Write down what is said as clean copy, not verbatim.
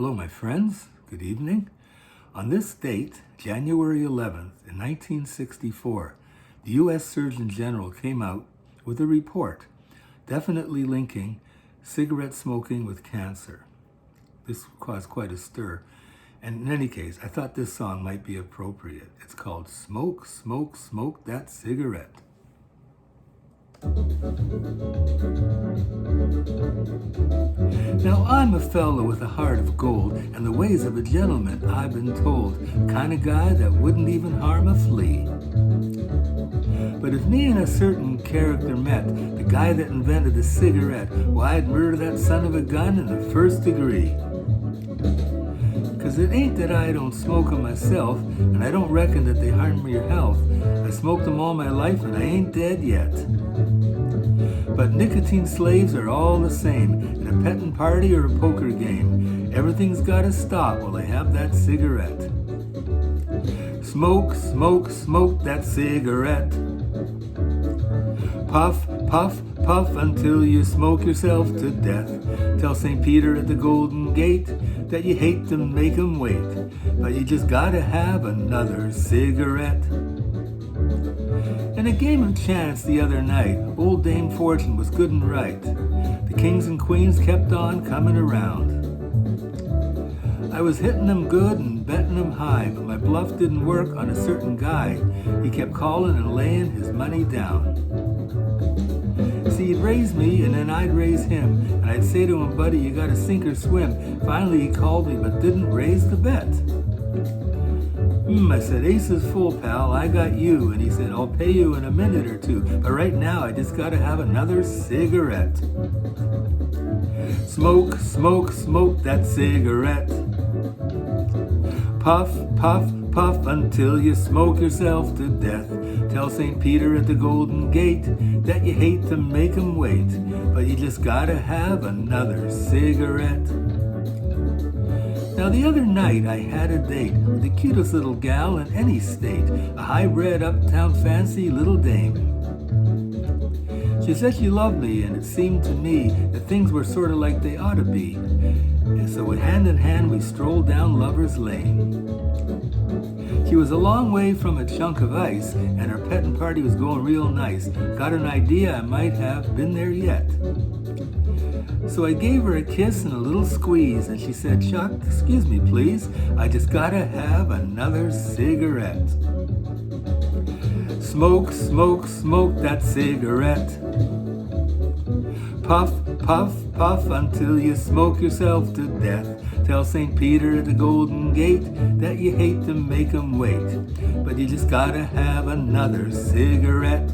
Hello, my friends. Good evening. On this date, January 11th, in 1964, the U.S. Surgeon General came out with a report definitely linking cigarette smoking with cancer. This caused quite a stir. And in any case, I thought this song might be appropriate. It's called Smoke, Smoke, Smoke That Cigarette. Now I'm a fellow with a heart of gold and the ways of a gentleman, I've been told. Kind of guy that wouldn't even harm a flea. But if me and a certain character met, the guy that invented the cigarette, well, I'd murder that son of a gun in the first degree. 'Cause it ain't that I don't smoke them myself, and I don't reckon that they harm your health. I smoked them all my life and I ain't dead yet. But nicotine slaves are all the same, in a petting party or a poker game. Everything's gotta stop while I have that cigarette. Smoke, smoke, smoke that cigarette. Puff, puff, puff until you smoke yourself to death. Tell St. Peter at the Golden Gate that you hate to make him wait, but you just gotta have another cigarette. In a game of chance the other night, old Dame Fortune was good and right. The kings and queens kept on coming around. I was hitting them good and betting them high, but my bluff didn't work on a certain guy. He kept calling and laying his money down. See, he'd raise me and then I'd raise him, and I'd say to him, buddy, you gotta sink or swim. Finally he called me but didn't raise the bet. I said, ace is full, pal, I got you. And he said, I'll pay you in a minute or two, but right now I just gotta have another cigarette. Smoke, smoke, smoke that cigarette. Puff, puff, puff until you smoke yourself to death. Tell St. Peter at the Golden Gate that you hate to make him wait, but you just gotta have another cigarette. Now the other night I had a date with the cutest little gal in any state, a high-bred uptown fancy little dame. She said she loved me, and it seemed to me that things were sort of like they ought to be. And so hand in hand we strolled down Lover's Lane. She was a long way from a chunk of ice, and her petting party was going real nice. Got an idea I might have been there yet. So I gave her a kiss and a little squeeze, and she said, Chuck, excuse me please, I just gotta have another cigarette. Smoke, smoke, smoke that cigarette. Puff, puff, puff until you smoke yourself to death. Tell St. Peter at the Golden Gate that you hate to make him wait, but you just gotta have another cigarette.